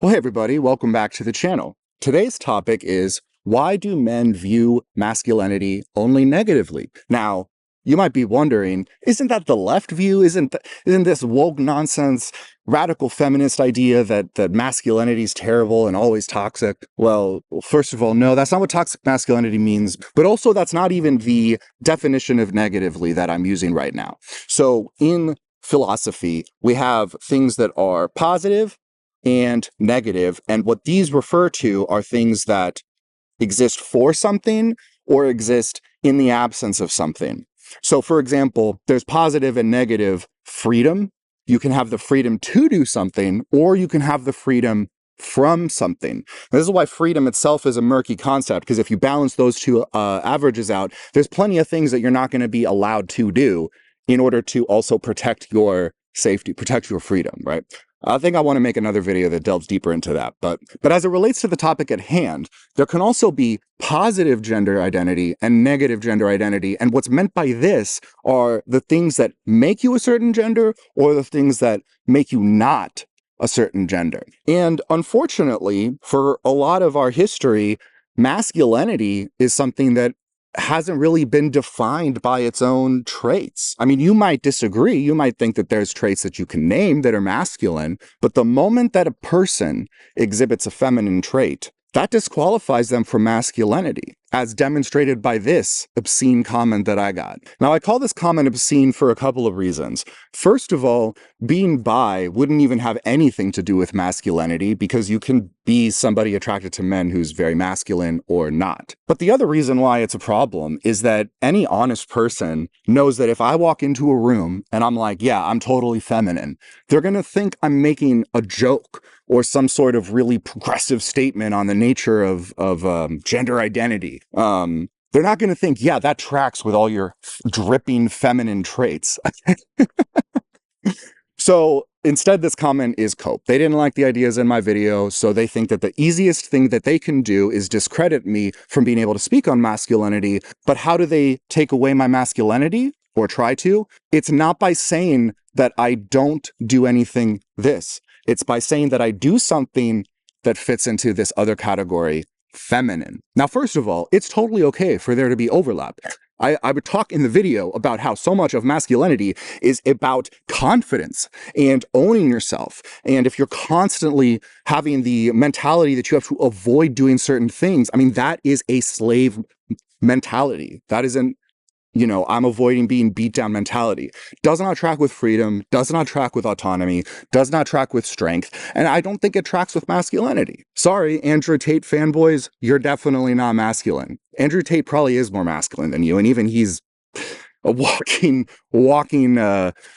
Well, hey everybody, welcome back to the channel. Today's topic is, why do men view masculinity only negatively? Now, you might be wondering, isn't that the left view? Isn't this woke nonsense, radical feminist idea that masculinity is terrible and always toxic? Well, first of all, no, that's not what toxic masculinity means, but also that's not even the definition of negatively that I'm using right now. So in philosophy, we have things that are positive and negative. And what these refer to are things that exist for something or exist in the absence of something. So, for example, there's positive and negative freedom. You can have the freedom to do something, or you can have the freedom from something. This is why freedom itself is a murky concept, because if you balance those two averages out, there's plenty of things that you're not going to be allowed to do in order to also protect your safety, protect your freedom, right? I think I want to make another video that delves deeper into that. But as it relates to the topic at hand, there can also be positive gender identity and negative gender identity. And what's meant by this are the things that make you a certain gender or the things that make you not a certain gender. And unfortunately, for a lot of our history, masculinity is something that hasn't really been defined by its own traits. I mean, you might disagree. You might think that there's traits that you can name that are masculine, but the moment that a person exhibits a feminine trait, that disqualifies them from masculinity, as demonstrated by this obscene comment that I got. Now, I call this comment obscene for a couple of reasons. First of all, being bi wouldn't even have anything to do with masculinity, because you can be somebody attracted to men who's very masculine or not. But the other reason why it's a problem is that any honest person knows that if I walk into a room and I'm like, yeah, I'm totally feminine, they're going to think I'm making a joke or some sort of really progressive statement on the nature of gender identity. They're not going to think, yeah, that tracks with all your dripping feminine traits. So instead, this comment is cope. They didn't like the ideas in my video, so they think that the easiest thing that they can do is discredit me from being able to speak on masculinity. But how do they take away my masculinity, or try to? It's not by saying that I don't do anything this. It's by saying that I do something that fits into this other category, feminine. Now, first of all, it's totally okay for there to be overlap. I would talk in the video about how so much of masculinity is about confidence and owning yourself. And if you're constantly having the mentality that you have to avoid doing certain things, I mean, that is a slave mentality. That isn't, I'm avoiding being beat down mentality. Does not track with freedom, does not track with autonomy, does not track with strength, and I don't think it tracks with masculinity. Sorry, Andrew Tate fanboys, you're definitely not masculine. Andrew Tate probably is more masculine than you, and even he's a walking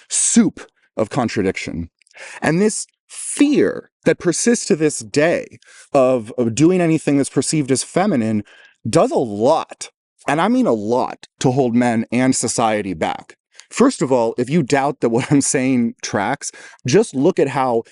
soup of contradiction. And this fear that persists to this day of doing anything that's perceived as feminine does a lot, and I mean a lot, to hold men and society back. First of all, if you doubt that what I'm saying tracks, just look at how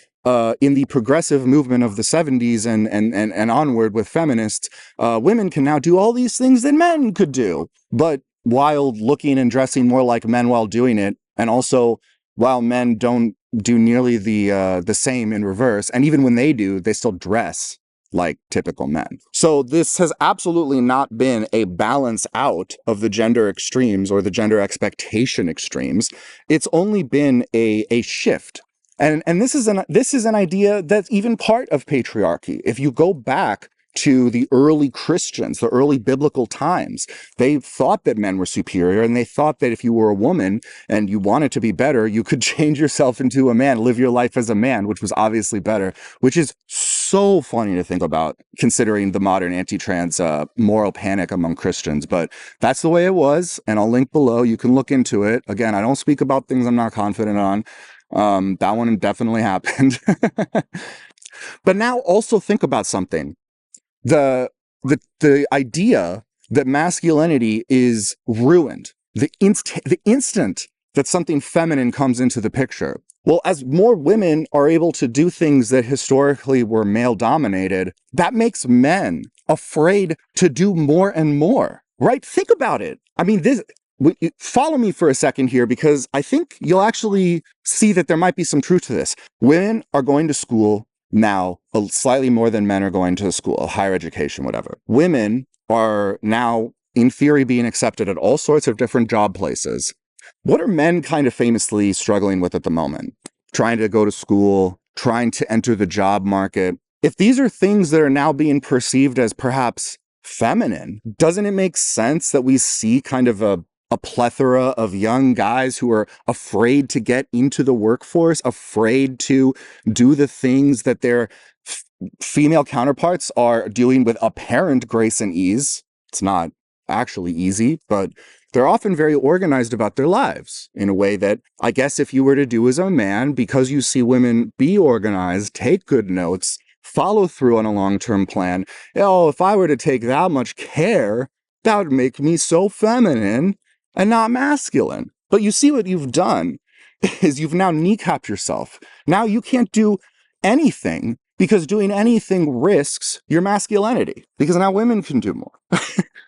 in the progressive movement of the 70s and onward with feminists, women can now do all these things that men could do, but while looking and dressing more like men while doing it, and also while men don't do nearly the same in reverse, and even when they do, they still dress like typical men. So this has absolutely not been a balance out of the gender extremes or the gender expectation extremes. It's only been a shift. And this is an idea that's even part of patriarchy. If you go back to the early Christians, the early biblical times, they thought that men were superior, and they thought that if you were a woman and you wanted to be better, you could change yourself into a man, live your life as a man, which was obviously better, which is so funny to think about considering the modern anti-trans moral panic among Christians. But that's the way it was, and I'll link below. You can look into it. Again, I don't speak about things I'm not confident on. That one definitely happened. But now also think about something. The idea that masculinity is ruined the instant that something feminine comes into the picture. Well, as more women are able to do things that historically were male dominated, that makes men afraid to do more and more, right? Think about it. I mean, follow me for a second here, because I think you'll actually see that there might be some truth to this. Women are going to school now. Slightly more than men are going to school, higher education, whatever. Women are now, in theory, being accepted at all sorts of different job places. What are men kind of famously struggling with at the moment? Trying to go to school, trying to enter the job market. If these are things that are now being perceived as perhaps feminine, doesn't it make sense that we see kind of a plethora of young guys who are afraid to get into the workforce, afraid to do the things that their female counterparts are doing with apparent grace and ease? It's not actually easy, but they're often very organized about their lives in a way that I guess if you were to do as a man, because you see women be organized, take good notes, follow through on a long-term plan, oh, if I were to take that much care, that would make me so feminine and not masculine. But you see what you've done is you've now kneecapped yourself. Now you can't do anything because doing anything risks your masculinity because now women can do more.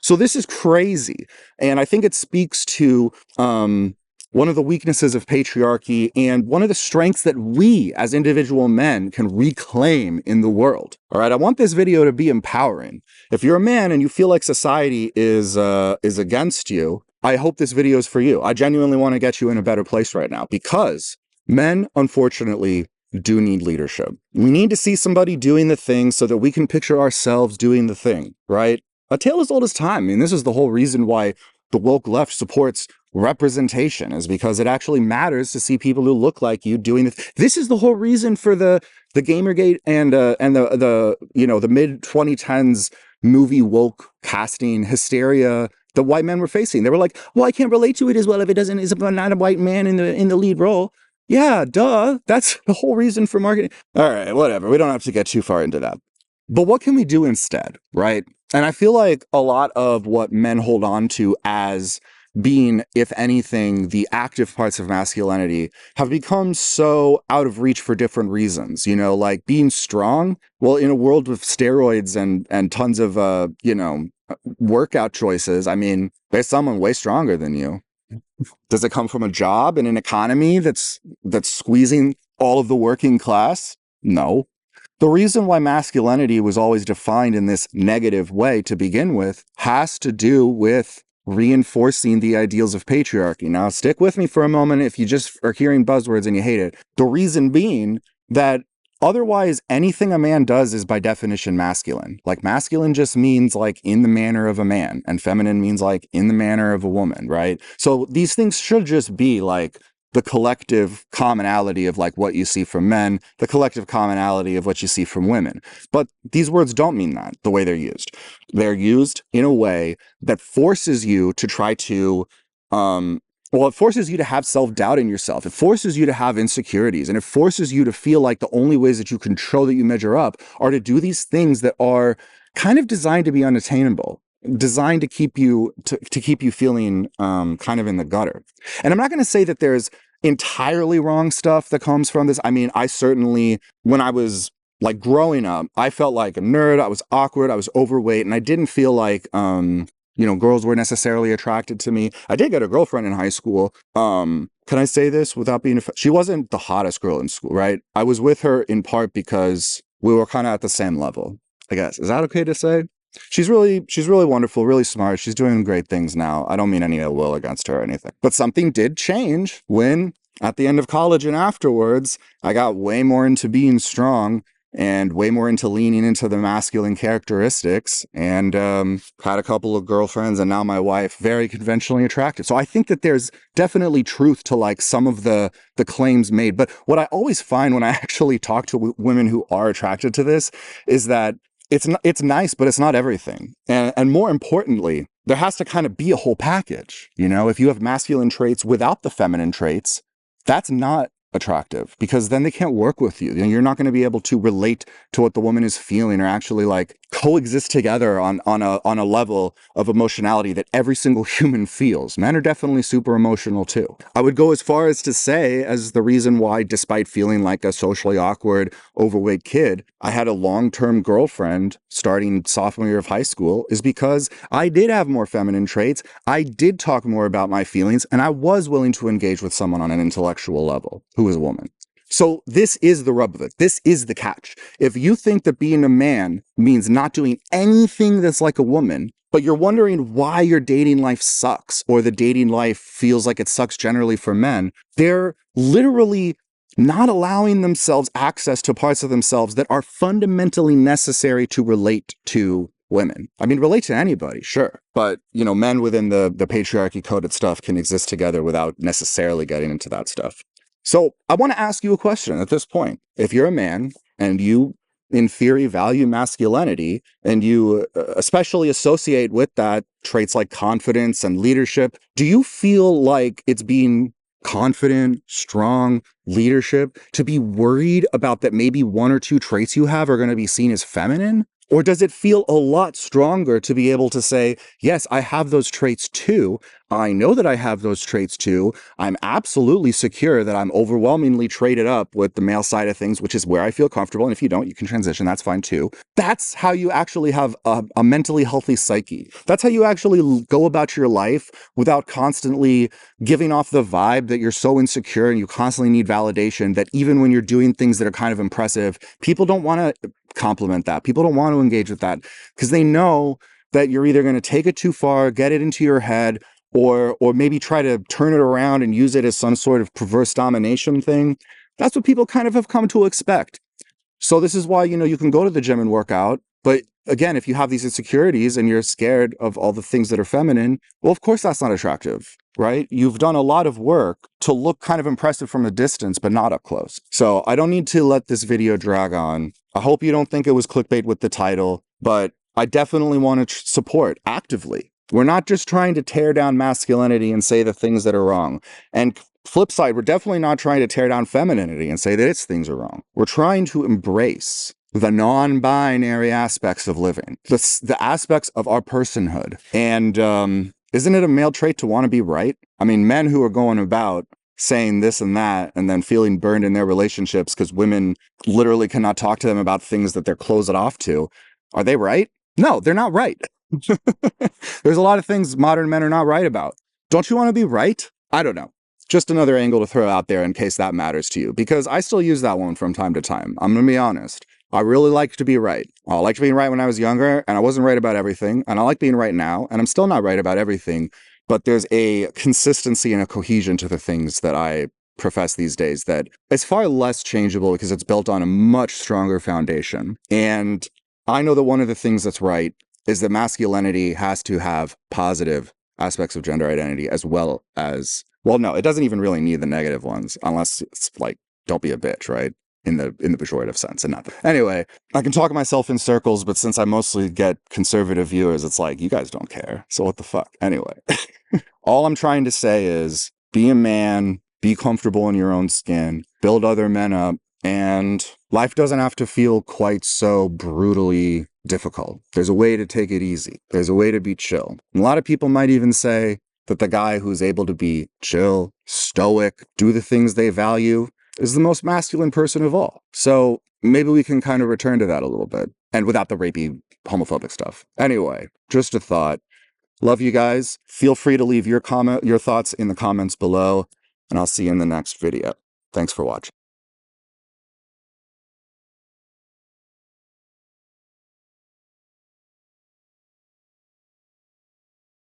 So this is crazy. And I think it speaks to one of the weaknesses of patriarchy and one of the strengths that we as individual men can reclaim in the world. All right, I want this video to be empowering. If you're a man and you feel like society is against you, I hope this video is for you. I genuinely want to get you in a better place right now because men, unfortunately, do need leadership. We need to see somebody doing the thing so that we can picture ourselves doing the thing, right? A tale as old as time. I mean, this is the whole reason why the woke left supports representation, is because it actually matters to see people who look like you doing it. This is the whole reason for the Gamergate and the mid 2010s movie woke casting hysteria the white men were facing. They were like, well, I can't relate to it as well if it doesn't is not a white man in the lead role. Yeah, duh. That's the whole reason for marketing. All right, whatever. We don't have to get too far into that. But what can we do instead, right? And I feel like a lot of what men hold on to as being, if anything, the active parts of masculinity have become so out of reach for different reasons. You know, like being strong. Well, in a world with steroids and tons of workout choices, I mean, there's someone way stronger than you. Does it come from a job in an economy that's squeezing all of the working class? No. The reason why masculinity was always defined in this negative way to begin with has to do with reinforcing the ideals of patriarchy. Now, stick with me for a moment if you just are hearing buzzwords and you hate it. The reason being that otherwise, anything a man does is by definition masculine. Like masculine just means like in the manner of a man, and feminine means like in the manner of a woman, right? So these things should just be like the collective commonality of like what you see from men, the collective commonality of what you see from women. But these words don't mean that the way they're used. They're used in a way that forces you to try to it forces you to have self-doubt in yourself. It forces you to have insecurities, and it forces you to feel like the only ways that you can show that you measure up are to do these things that are kind of designed to be unattainable, designed to keep you feeling kind of in the gutter. And I'm not going to say that there's entirely wrong stuff that comes from this. I mean, I certainly, when I was like growing up, I felt like a nerd. I was awkward. I was overweight, and I didn't feel like girls were necessarily attracted to me. I did get a girlfriend in high school. Can I say this without being she wasn't the hottest girl in school, right? I was with her in part because we were kind of at the same level, I guess. Is that okay to say? She's really wonderful, really smart. She's doing great things now. I don't mean any ill will against her or anything. But something did change when, at the end of college and afterwards, I got way more into being strong and way more into leaning into the masculine characteristics, and had a couple of girlfriends, and now my wife, very conventionally attractive. So I think that there's definitely truth to like some of the claims made. But what I always find when I actually talk to women who are attracted to this is that it's nice, but it's not everything. And more importantly, there has to kind of be a whole package. You know, if you have masculine traits without the feminine traits, that's not attractive, because then they can't work with you. You're not going to be able to relate to what the woman is feeling or actually like coexist together on a level of emotionality that every single human feels. Men are definitely super emotional too. I would go as far as to say, as the reason why, despite feeling like a socially awkward, overweight kid, I had a long-term girlfriend starting sophomore year of high school, is because I did have more feminine traits. I did talk more about my feelings, and I was willing to engage with someone on an intellectual level who was a woman. So this is the rub of it. This is the catch. If you think that being a man means not doing anything that's like a woman, but you're wondering why your dating life sucks or the dating life feels like it sucks generally for men, they're literally not allowing themselves access to parts of themselves that are fundamentally necessary to relate to women. I mean, relate to anybody, sure. But, men within the patriarchy coded stuff can exist together without necessarily getting into that stuff. So I want to ask you a question at this point. If you're a man and you, in theory, value masculinity and you especially associate with that traits like confidence and leadership, do you feel like it's being confident, strong leadership to be worried about that maybe one or two traits you have are going to be seen as feminine? Or does it feel a lot stronger to be able to say, yes, I have those traits too. I know that I have those traits too. I'm absolutely secure that I'm overwhelmingly traded up with the male side of things, which is where I feel comfortable. And if you don't, you can transition. That's fine too. That's how you actually have a mentally healthy psyche. That's how you actually go about your life without constantly giving off the vibe that you're so insecure and you constantly need validation that even when you're doing things that are kind of impressive, people don't want to compliment that. People don't want to engage with that because they know that you're either going to take it too far, get it into your head, or maybe try to turn it around and use it as some sort of perverse domination thing. That's what people kind of have come to expect. So this is why, you can go to the gym and work out. But again, if you have these insecurities and you're scared of all the things that are feminine, well, of course, that's not attractive, right? You've done a lot of work to look kind of impressive from a distance, but not up close. So I don't need to let this video drag on. I hope you don't think it was clickbait with the title, but I definitely want to support actively. We're not just trying to tear down masculinity and say the things that are wrong. And flip side, we're definitely not trying to tear down femininity and say that its things are wrong. We're trying to embrace the non-binary aspects of living, the aspects of our personhood. And isn't it a male trait to want to be right? I mean, men who are going about saying this and that and then feeling burned in their relationships because women literally cannot talk to them about things that they're closed off to, are they right? No, they're not right. There's a lot of things modern men are not right about. Don't you want to be right? I don't know. Just another angle to throw out there in case that matters to you, because I still use that one from time to time. I'm going to be honest. I really like to be right. I liked being right when I was younger, and I wasn't right about everything. And I like being right now, and I'm still not right about everything. But there's a consistency and a cohesion to the things that I profess these days that is far less changeable because it's built on a much stronger foundation. And I know that one of the things that's right is that masculinity has to have positive aspects of gender identity as well as, well, no, it doesn't even really need the negative ones unless it's like, don't be a bitch, right? In the pejorative sense and not. Anyway, I can talk myself in circles, but since I mostly get conservative viewers, it's like, you guys don't care. So what the fuck? Anyway, all I'm trying to say is be a man, be comfortable in your own skin, build other men up, and life doesn't have to feel quite so brutally difficult. There's a way to take it easy. There's a way to be chill. And a lot of people might even say that the guy who's able to be chill, stoic, do the things they value is the most masculine person of all. So maybe we can kind of return to that a little bit and without the rapey, homophobic stuff. Anyway, just a thought. Love you guys. Feel free to leave your thoughts in the comments below, and I'll see you in the next video. Thanks for watching.